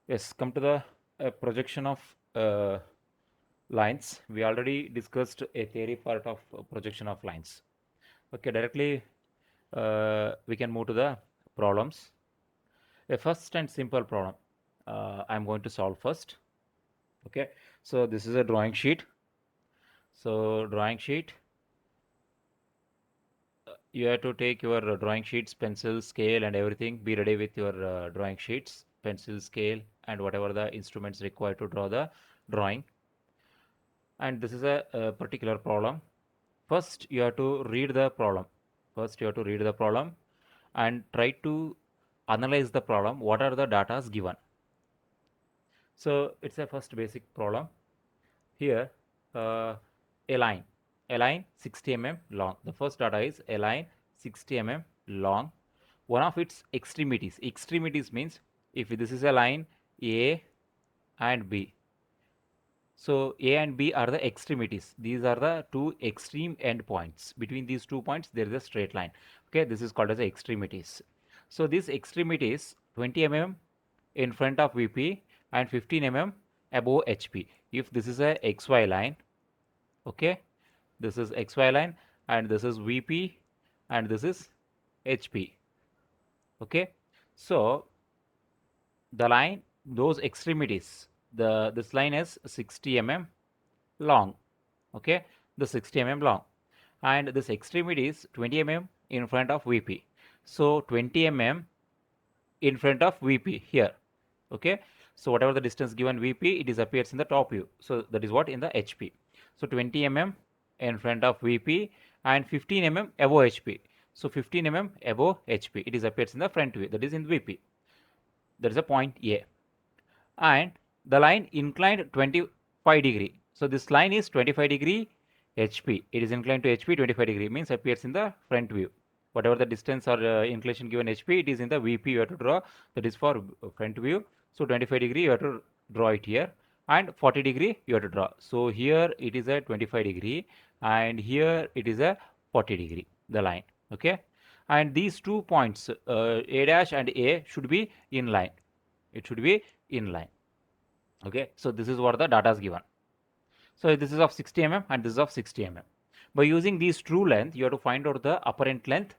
Yes, come to the projection of lines. We already discussed a theory part of projection of lines. Okay, directly we can move to the problems. A first and simple problem. I'm going to solve first. Okay, so this is a drawing sheet. So drawing sheet, you have to take your drawing sheets, pencil, scale, and everything. Be ready with your drawing sheets, pencil, scale, and whatever the instruments required to draw the drawing. And this is a particular problem. First you have to read the problem. First you have to read the problem and try to analyze the problem. What are the data given? So it's a first basic problem. Here uh, a line 60 long. The first data is a line 60 long. One of its extremities means if this is a line A and B. So A and B are the extremities. These are the two extreme end points. Between these 2 points, there is a straight line. Okay, this is called as the extremities. So these extremities 20 in front of VP and 15 above HP. If this is a XY line, okay, this is XY line and this is VP and this is HP. Okay, so the line, those extremities, this line is 60 long. Okay, the 60 long, and this extremity is 20 in front of VP. So 20 in front of VP here. Okay, so whatever the distance given VP, it is appears in the top view. So that is what in the HP. So 20 in front of VP and 15 above HP. So 15 above HP, it is appears in the front view, that is in VP. That is a point A. And the line inclined 25 degree. So this line is 25 degree HP. It is inclined to HP 25 degree, means appears in the front view. Whatever the distance or inclination given HP, it is in the VP you have to draw. That is for front view. So 25 degree you have to draw it here, and 40 degree you have to draw. So here it is a 25 degree and here it is a 40 degree, the line. Okay, and these 2 points A dash and A should be in line. It should be in line. Okay, so this is what the data is given. So this is of 60 and this is of 60 By using these true length, you have to find out the apparent length.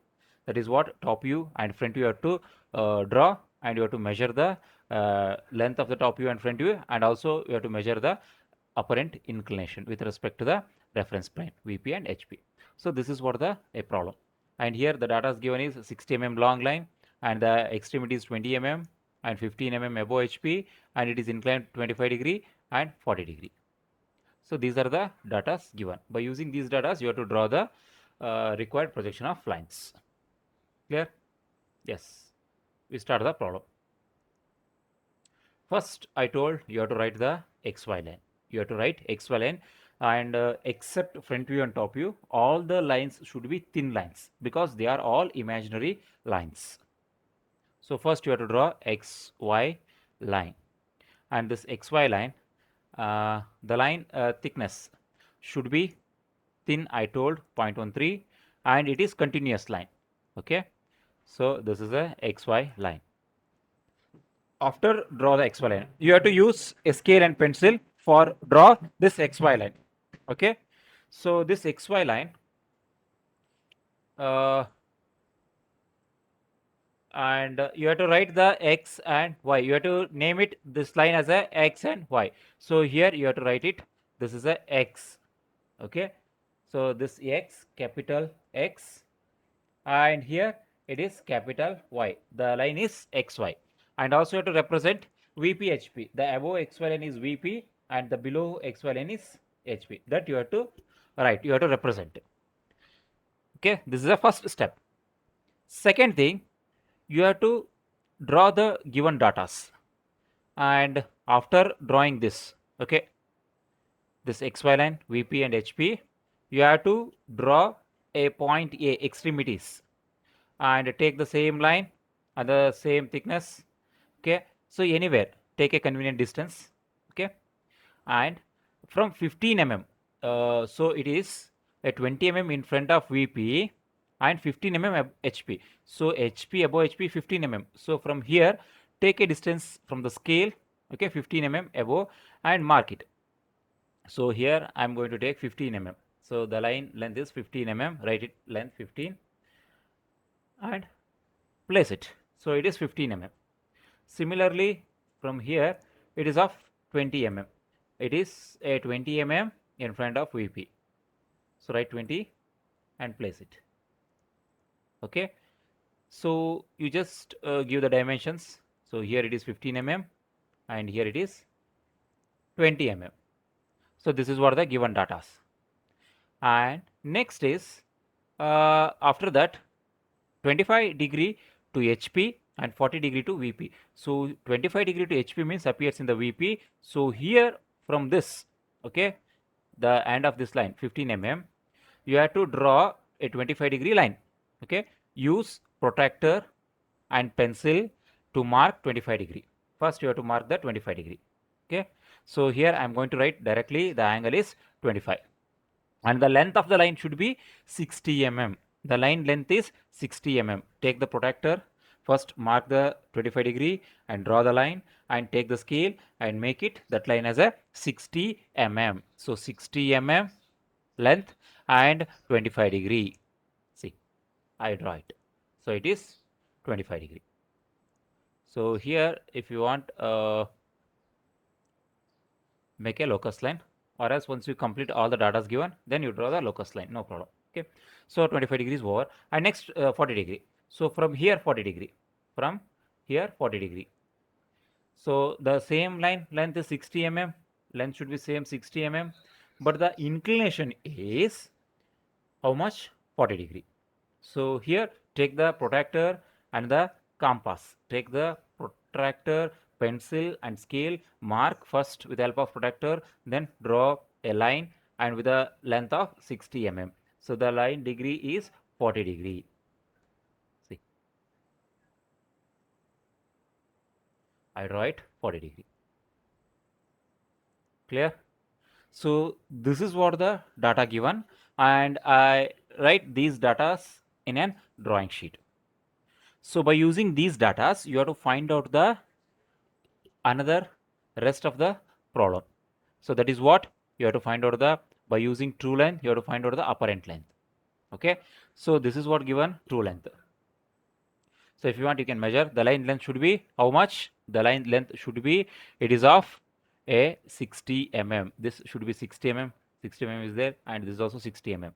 That is what top view and front view you have to draw, and you have to measure the length of the top view and front view, and also you have to measure the apparent inclination with respect to the reference plane VP and HP. So this is what the a problem. And here the data is given is 60 long line and the extremity is 20 and 15 above HP, and it is inclined 25 degree and 40 degree. So these are the data given. By using these data, you have to draw the required projection of lines. Clear? Yes. We start the problem. First, I told you have to write the XY line. You have to write XY line, and except front view and top view, all the lines should be thin lines because they are all imaginary lines. So first you have to draw XY line, and this XY line, the line thickness should be thin, I told 0.13, and it is continuous line. Okay, so this is a XY line. After draw the XY line, you have to use a scale and pencil for draw this XY line. Okay, so this XY line, and you have to write the X and Y. You have to name it this line as a X and Y. So here you have to write it, this is a X. Okay, so this X, capital X, and here it is capital Y. The line is XY, and also you have to represent VP HP. The above XY line is VP and the below XY line is HP. That you have to write, you have to represent. Okay, this is the first step. Second thing, you have to draw the given datas, and after drawing this, okay, this XY line, VP and HP, you have to draw a point A, extremities, and take the same line and the same thickness. Okay, so anywhere take a convenient distance. Okay, and from 15 so it is a 20 in front of VP and 15 HP. So HP above HP 15 so from here take a distance from the scale Okay, 15 mm above and mark it. So here I'm going to take 15 mm. So the line length is 15 mm, write it length 15 and place it. So it is 15 mm. Similarly, from here it is of 20 mm. It is a 20 mm in front of VP. So write 20 and place it. Okay. So you just give the dimensions. So here it is 15 mm and here it is 20 mm. So this is what the given data. And next is after that 25 degree to HP and 40 degree to VP. So 25 degree to HP means appears in the VP. So here from this, okay, the end of this line 15 mm, you have to draw a 25 degree line. Okay, use protractor and pencil to mark 25 degree. First you have to mark the 25 degree. Okay, so here I am going to write directly the angle is 25 and the length of the line should be 60 mm. The line length is 60 mm. Take the protractor, first mark the 25 degree and draw the line and take the scale and make it that line as a 60 mm. So 60 mm length and 25 degree. See, I draw it. So it is 25 degree. So here if you want make a locus line, or else once you complete all the data given, then you draw the locus line, no problem. Okay, so 25 degrees over and next 40 degree. So from here 40 degree, from here 40 degree. So the same line length is 60 mm, length should be same 60 mm, but the inclination is how much? 40 degree. So here take the protractor and the compass. Take the protractor, pencil and scale, mark first with the help of protractor, then draw a line and with a length of 60 mm. So the line degree is 40 degree. See, I draw it 40 degree. Clear? So this is what the data given and I write these datas in an drawing sheet. So by using these datas, you have to find out the another rest of the problem. So that is what you have to find out the by using true length, you have to find out the apparent length. Okay. So this is what given true length. So if you want, you can measure the line length should be how much? The line length should be it is of a 60 mm. This should be 60 mm. 60 mm is there, and this is also 60 mm.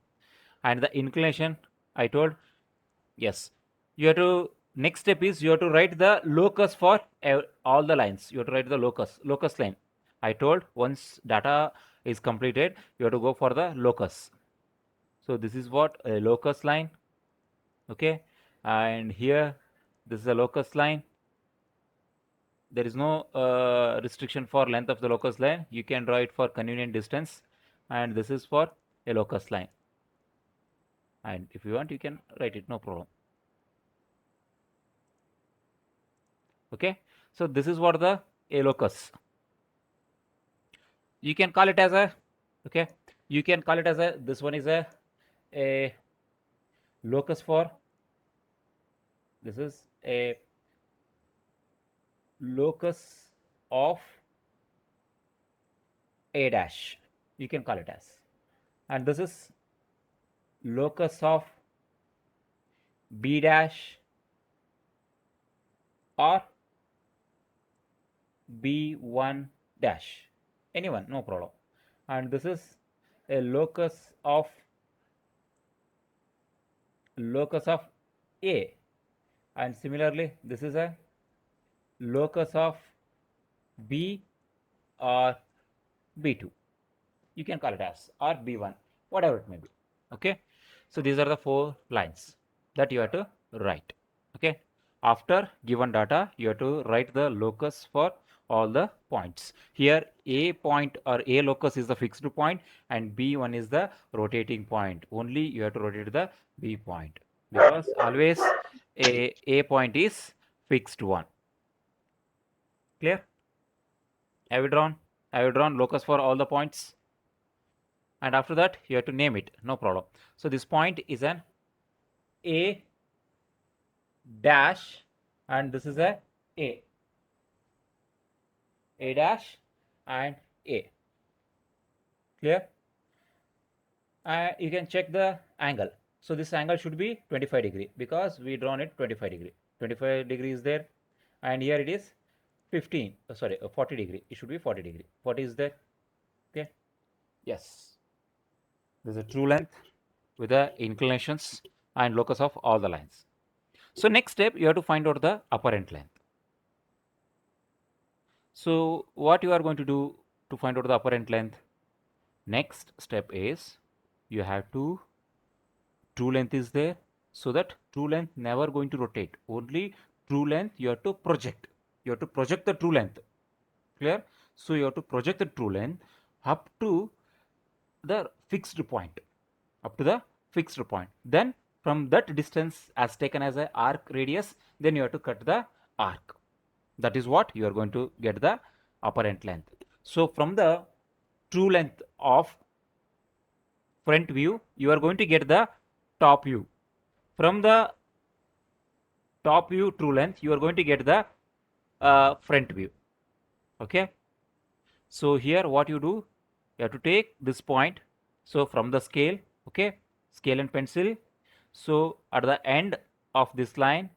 And the inclination I told yes. You have to next step is you have to write the locus for all the lines. You have to write the locus line. I told once data is completed, you have to go for the locus. So this is what a locus line. Okay, and here this is a locus line. There is no restriction for length of the locus line. You can draw it for convenient distance, and this is for a locus line. And if you want, you can write it, no problem. Okay, so this is what the a locus. You can call it as a okay. You can call it as a this one is a locus for this is a locus of a dash. You can call it as, and this is locus of b dash or b1 dash. Anyone, no problem. And this is a locus of a, and similarly this is a locus of b or b2. You can call it as or b1, whatever it may be. Okay, so these are the 4 lines that you have to write. Okay, after given data you have to write the locus for all the points. Here a point or a locus is the fixed point and b1 is the rotating point. Only you have to rotate the b point because always a point is fixed one. Clear? Have you drawn locus for all the points? And after that you have to name it, no problem. So this point is an a dash and this is a A dash and A. Clear? You can check the angle. So this angle should be 25 degree because we drawn it 25 degree. 25 degree is there, and here it is 15. Sorry, 40 degree. It should be 40 degree. 40 is there. Okay. Yes. This is a true length with the inclinations and locus of all the lines. So next step, you have to find out the apparent length. So what you are going to do to find out the apparent length? Next step is you have to true length is there, so that true length never going to rotate, only true length you have to project. You have to project the true length. Clear? So you have to project the true length up to the fixed point, up to the fixed point. Then from that distance as taken as a arc radius, then you have to cut the arc. That is what you are going to get the apparent length. So from the true length of front view, you are going to get the top view. From the top view true length, you are going to get the front view. Okay. So here what you do, you have to take this point. So from the scale, okay, scale and pencil. So at the end of this line,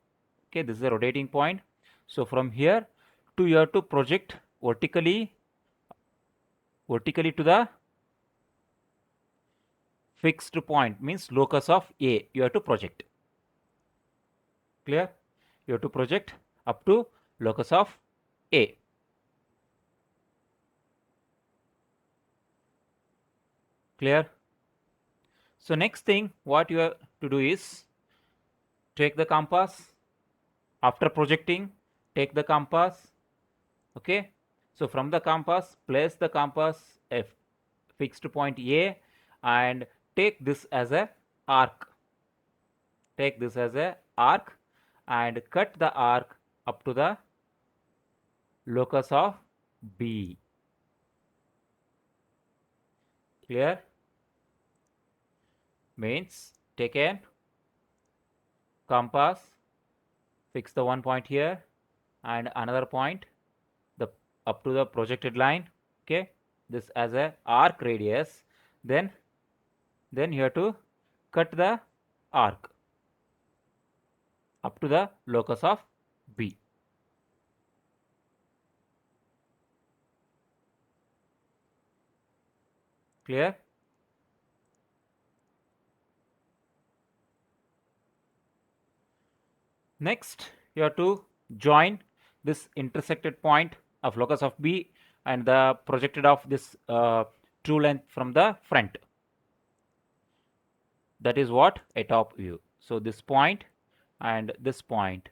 okay, this is a rotating point. So from here to you have to project vertically to the fixed point, means locus of A. You have to project. Clear? You have to project up to locus of A. Clear? So next thing what you have to do is take the compass. After projecting, take the compass. Okay. So from the compass, place the compass at fixed point A and take this as a arc. Take this as a arc and cut the arc up to the locus of B. Clear? Means take a compass, fix the one point here and another point the up to the projected line. Okay, this as a arc radius. Then you have to cut the arc up to the locus of B. Clear? Next, you have to join this intersected point of locus of B and the projected of this true length from the front. That is what a top view. So this point and this point,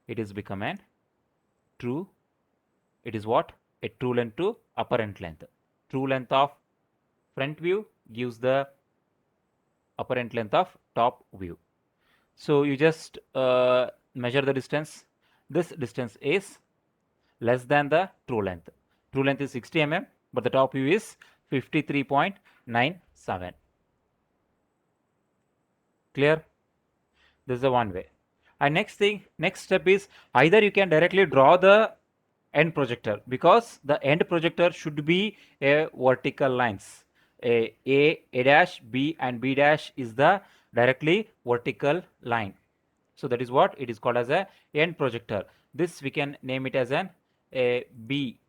it is become an true. It is what? A true length to apparent length. True length of front view gives the apparent length of top view. So you just measure the distance. This distance is less than the true length. True length is 60 mm, but the top view is 53.97. Clear? This is the one way. And next step is either you can directly draw the end projector, because the end projector should be a vertical lines. A dash, B and B dash is the directly vertical line. So that is what it is called as a end projector. This we can name it as an a B.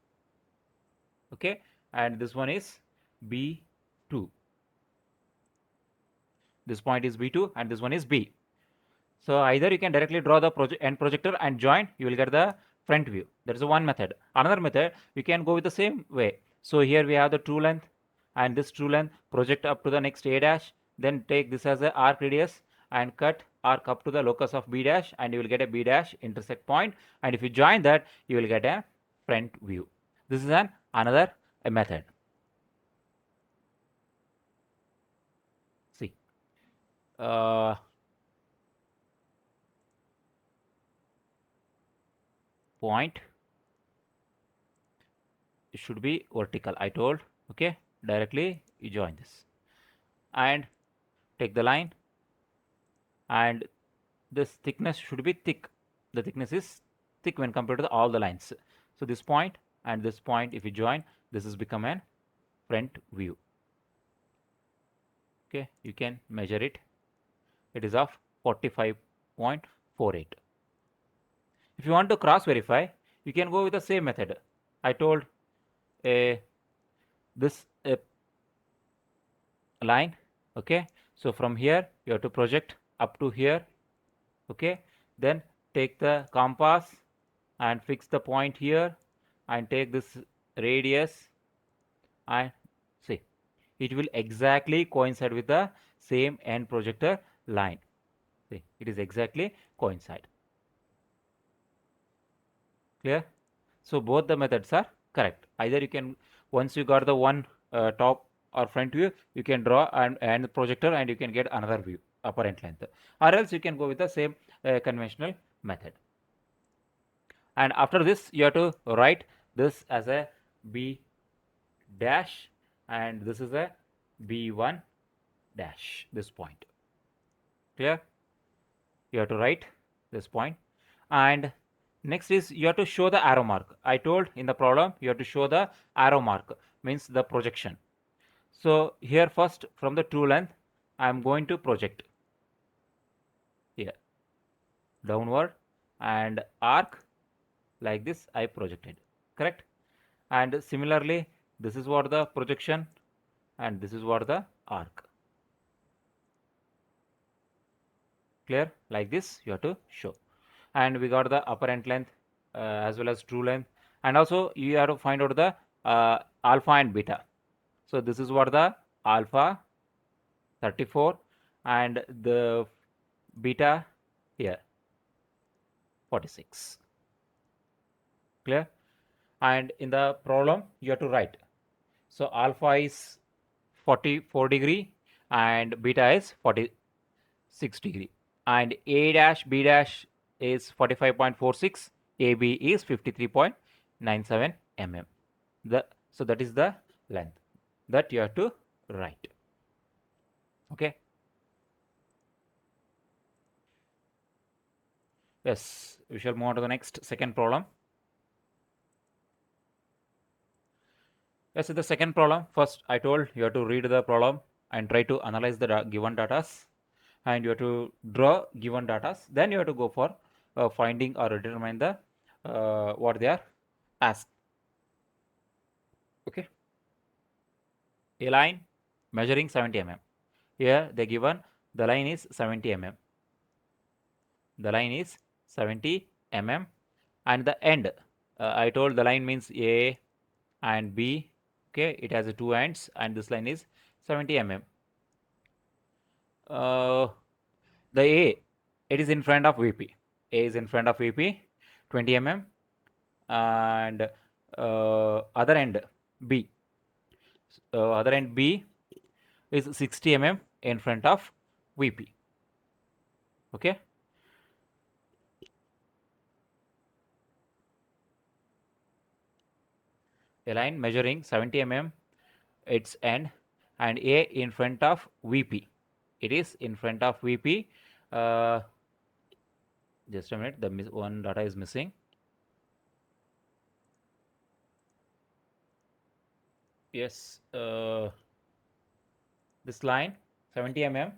Okay, and this one is B2. This point is B2 and this one is B. So either you can directly draw the end projector and join, you will get the front view. That is one method. Another method, you can go with the same way. So here we have the true length and this true length, project up to the next A dash, then take this as a arc radius and cut arc up to the locus of B dash, and you will get a B dash intersect point, and if you join that, you will get a front view. This is another method. See. Point, it should be vertical, I told. Okay, directly you join this and take the line, and this thickness should be thick. The thickness is thick when compared to all the lines. So this point and this point if you join, this is become an front view. Okay, you can measure it. It is of 45.48. If you want to cross verify, you can go with the same method. I told a this a line. Okay, so from here you have to project up to here. Okay, then take the compass and fix the point here and take this radius and see, it will exactly coincide with the same end projector line. See, it is exactly coincide. Clear? So both the methods are correct. Either you can, once you got the one top or front view, you can draw and the projector and you can get another view, apparent length. Or else you can go with the same conventional method. And after this, you have to write this as a B dash and this is a B1 dash, this point. Clear? You have to write this point. And next is you have to show the arrow mark. I told in the problem you have to show the arrow mark, means the projection. So here first from the true length I am going to project here downward and arc like this I projected, correct? And similarly this is what the projection and this is what the arc. Clear? Like this you have to show. And we got the apparent length as well as true length, and also you have to find out the alpha and beta. So this is what the alpha 34 and the beta here 46. Clear? And in the problem you have to write, so alpha is 44 degree and beta is 46 degree, and A dash B dash is 45.46, AB is 53.97 mm. So that is the length that you have to write. Okay. Yes, we shall move on to the next second problem. Yes, in the second problem, first I told you have to read the problem and try to analyze the given data, and you have to draw given data. Then you have to go for finding or determine the what they are asked. Okay. A line measuring 70 mm. Here they given the line is 70 mm. The line is 70 mm, and the end. I told the line means A and B. Okay, it has two ends, and this line is 70 mm. The A, it is in front of VP. A is in front of VP, 20 mm, and other end B. Other end B is 60 mm in front of VP. Okay. A line measuring 70 mm its end and A in front of VP. It is in front of VP. Just a minute, the one data is missing. Yes, this line 70 mm.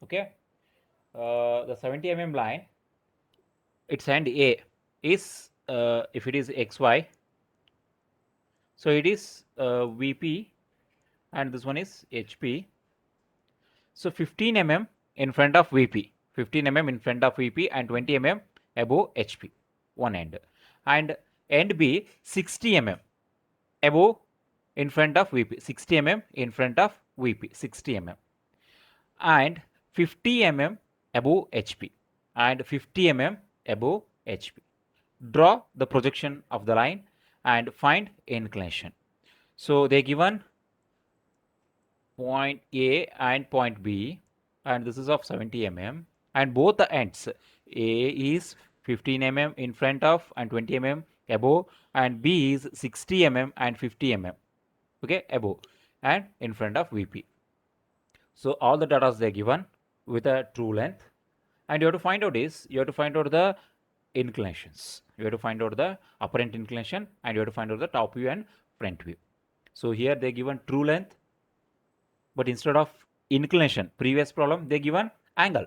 Okay, the 70 mm line, its end A is if it is XY, so it is VP, and this one is HP. So 15 mm in front of VP, 15 mm in front of VP, and 20 mm above HP, one end, and end B 60 mm above in front of VP, 60 mm in front of VP, 60 mm, and 50 mm above HP, and 50 mm above HP. Draw the projection of the line and find inclination. So they given point A and point B, and this is of 70 mm, and both the ends, A is 15 mm in front of and 20 mm above, and B is 60 mm and 50 mm, okay, above and in front of VP. So all the data they are given with a true length, and you have to find out the inclinations. You have to find out the apparent inclination and you have to find out the top view and front view. So here they given true length, but instead of inclination, previous problem they given angle.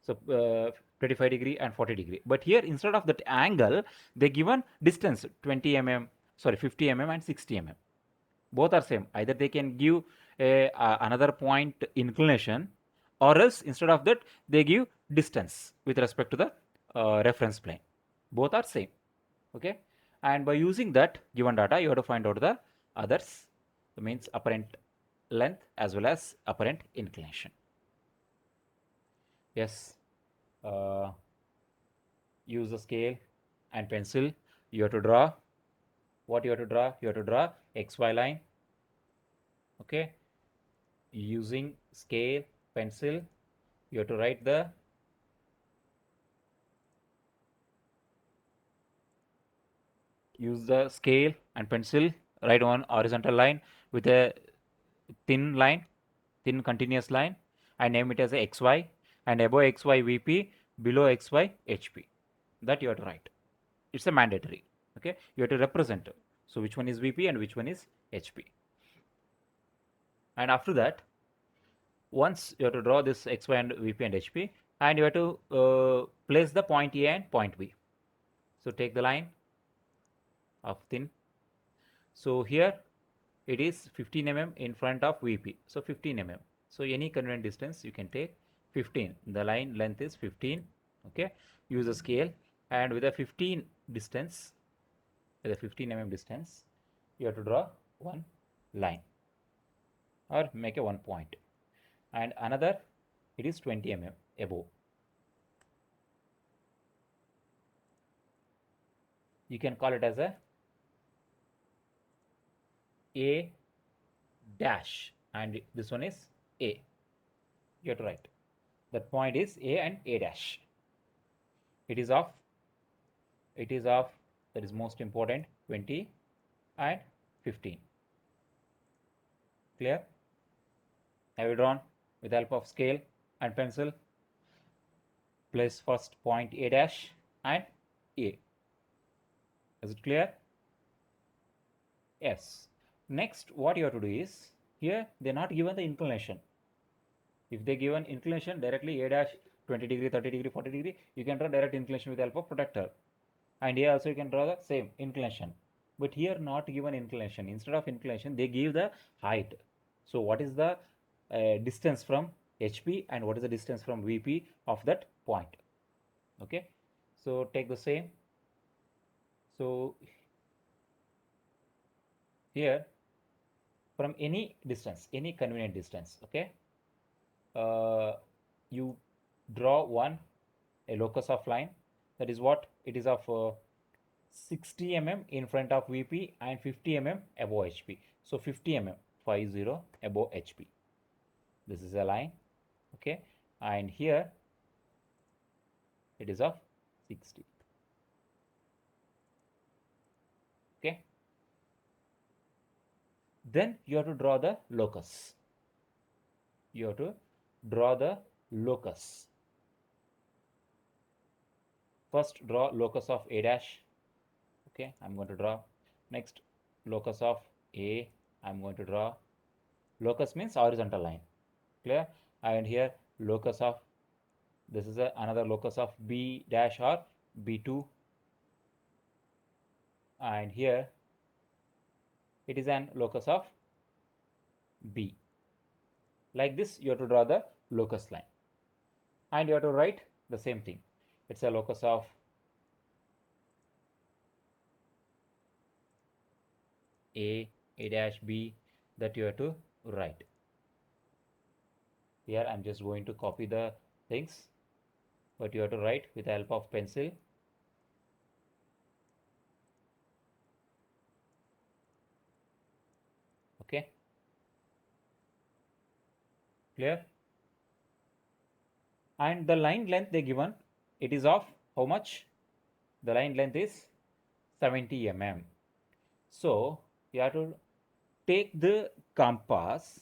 So 25 degree and 40 degree. But here instead of that angle, they given distance 20 mm, sorry 50 mm and 60 mm. Both are same. Either they can give another point inclination, or else instead of that they give distance with respect to the reference plane. Both are same. Okay, and by using that given data, you have to find out the others. That means apparent length as well as apparent inclination. Yes. Uh, Use the scale and pencil. You have to draw. What you have to draw? You have to draw XY line. Okay. Using scale, pencil, you have to write the use the scale and pencil, write one horizontal line with a thin line, thin continuous line. I name it as a XY, and above XY VP, below XY HP. That you have to write. It's a mandatory. Okay, you have to represent. So which one is VP and which one is HP. And after that, once you have to draw this XY and VP and HP, and you have to place the point A and point B. So take the line of thin. So here it is 15 mm in front of VP. So 15 mm. So any convenient distance you can take 15. The line length is 15. Okay. Use a scale, and with a 15 distance, with a 15 mm distance, you have to draw one line or make a one point. And another, it is 20 mm above. You can call it as A dash, and this one is A. You have to write. That point is A and A dash. It is of, that is most important, 20 and 15. Clear? Have you drawn with the help of scale and pencil? Place first point A dash and A. Is it clear? Yes. Next, what you have to do is, here they are not given the inclination. If they given inclination directly A dash 20 degree, 30 degree, 40 degree, you can draw direct inclination with the help of protractor. And here also you can draw the same inclination. But here not given inclination. Instead of inclination, they give the height. So what is the distance from HP and what is the distance from VP of that point? Okay. So take the same. So here from any distance, any convenient distance, okay, you draw a locus of line. That is what it is of 60 mm in front of VP and 50 mm above HP. So 50 mm, 50 above HP. This is a line, okay, and here it is of 60. Okay. Then you have to draw the locus. You have to draw the locus. First draw locus of A dash. Okay, I'm going to draw. Next locus of A, I'm going to draw. Locus means horizontal line. Clear? And here locus of, this is another locus of B dash or B2. And here it is an locus of B. Like this, you have to draw the locus line. And you have to write the same thing. It's a locus of A dash B, that you have to write. Here I'm just going to copy the things, but you have to write with the help of pencil. Okay. Clear? And the line length they given, it is of how much? The line length is 70 mm. So you have to take the compass,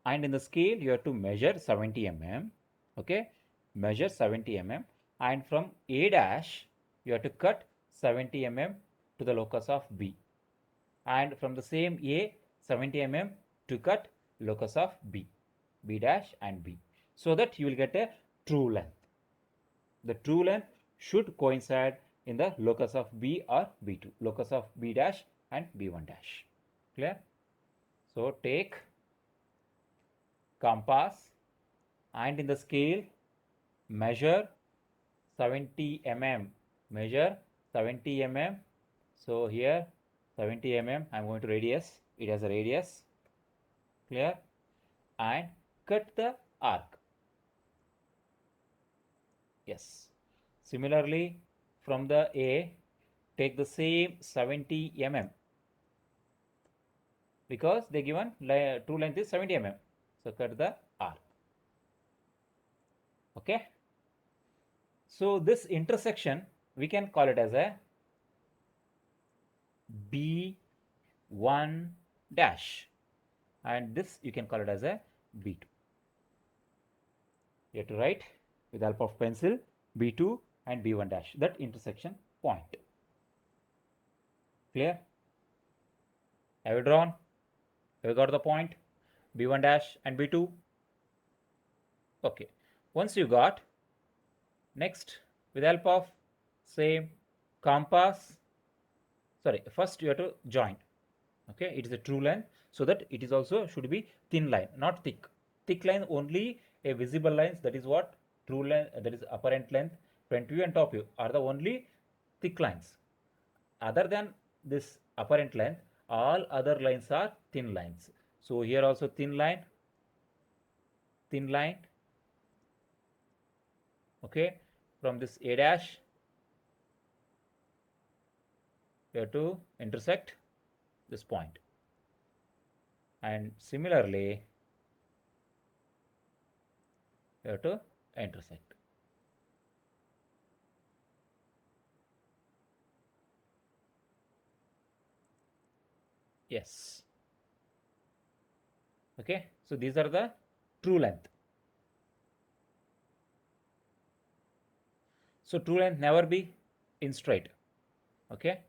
and in the scale you have to measure 70 mm. Okay, measure 70 mm, and from A dash you have to cut 70 mm to the locus of B. And from the same A, 70 mm to cut locus of B, B dash and B, so that you will get a true length. The true length should coincide in the locus of B or B2, locus of B dash and B1 dash. Clear? So take compass and in the scale measure 70 mm, measure 70 mm. So here 70 mm, I'm going to radius, it has a radius. Clear? And cut the arc. Yes. Similarly, from the A, take the same 70 mm because they given true length is 70 mm. So cut the arc. Okay. So this intersection we can call it as a B1 dash, and this you can call it as a B2. You have to write with help of pencil B2 and B1 dash, that intersection point. Clear? Have you drawn? Have you got the point? B1 dash and B2? Okay. Once you got, next with help of same compass, sorry, first you have to join. Okay, it is a true line, so that it is also should be thin line, not thick. Thick line only a visible lines, that is what true line, that is apparent length, front view and top view are the only thick lines. Other than this apparent length, all other lines are thin lines. So here also thin line, okay, from this A dash you have to intersect this point, and similarly you have to intersect. Yes. Okay, so these are the true length. So true length never be in straight. Okay,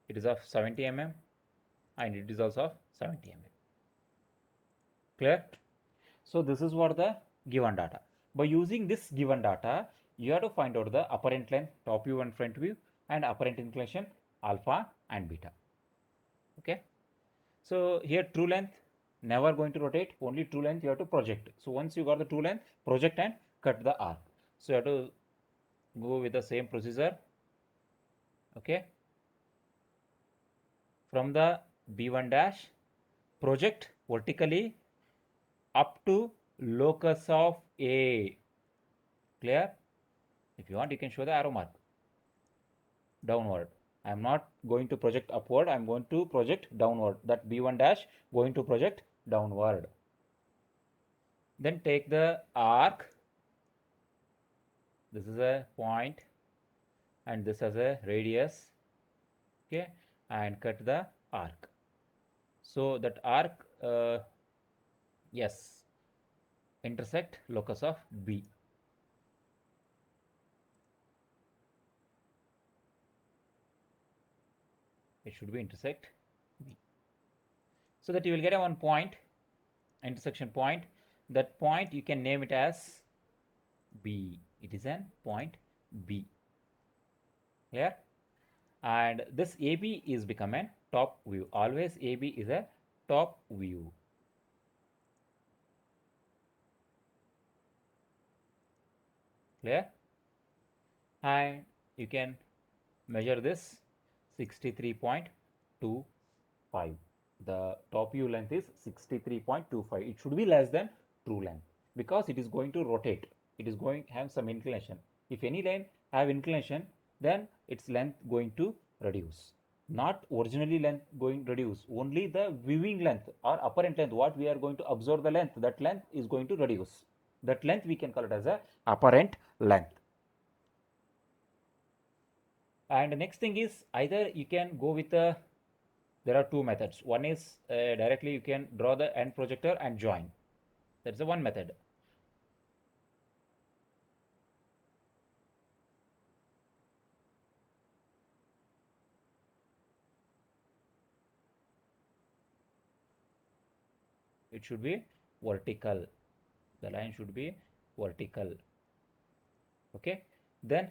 it is of 70 mm and it is also of 70 mm. Clear? So this is what the given data. By using this given data, you have to find out the apparent length, top view and front view, and apparent inclination alpha and beta. Okay. So here true length never going to rotate, only true length you have to project. So once you got the true length, project and cut the arc. So you have to go with the same procedure. Okay. From the B1 dash, project vertically up to locus of A. Clear? If you want, you can show the arrow mark downward. I am not going to project upward, I am going to project downward. That B1 dash going to project downward. Then take the arc. This is a point and this has a radius. Okay, and cut the arc. So that arc, yes, intersect locus of B. It should be intersect B. So that you will get a one point, intersection point. That point you can name it as B. It is an point B. Here, and this AB is become a top view. Always AB is a top view. Clear? And you can measure this 63.25. The top view length is 63.25. It should be less than true length because it is going to rotate. It is going to have some inclination. If any line have inclination, then its length going to reduce. Not originally length going to reduce. Only the viewing length or apparent length, what we are going to observe the length, that length is going to reduce. That length we can call it as a apparent length. And next thing is, either you can go with a, there are two methods. One is directly you can draw the end projector and join. That's the one method. It should be vertical. The line should be vertical. Okay. Then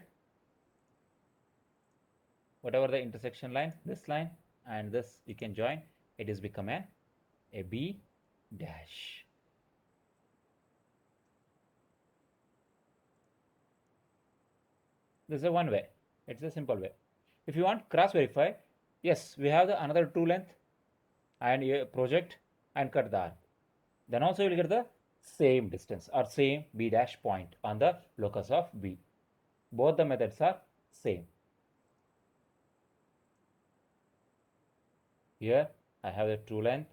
whatever the intersection line, this line and this you can join, it is become a B dash. This is a one way. It's a simple way. If you want cross verify, yes, we have the another two length and you project and cut the arc. Then also you will get the same distance or same B dash point on the locus of B. Both the methods are same. Here I have the true length.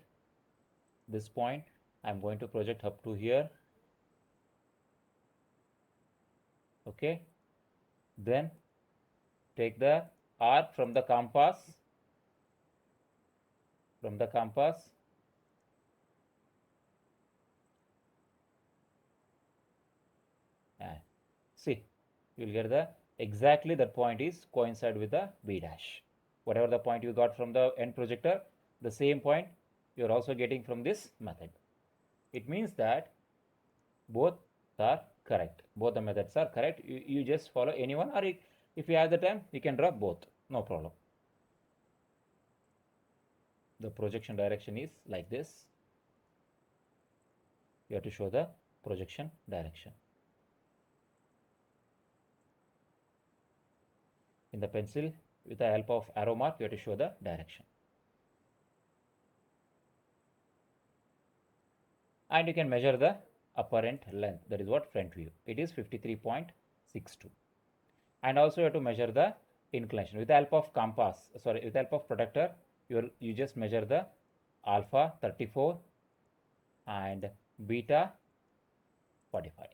This point I am going to project up to here. Okay. Then take the arc from the compass. From the compass. And see, you will get the exactly that point is coincide with the B dash. Whatever the point you got from the end projector, the same point you are also getting from this method. It means that both are correct. Both the methods are correct. You just follow any one, or if you have the time, you can draw both. No problem. The projection direction is like this. You have to show the projection direction. In the pencil, with the help of arrow mark, you have to show the direction. And you can measure the apparent length. That is what front view. It is 53.62. And also you have to measure the inclination. With the help of compass, with the help of protractor, you just measure the alpha 34 and beta 45.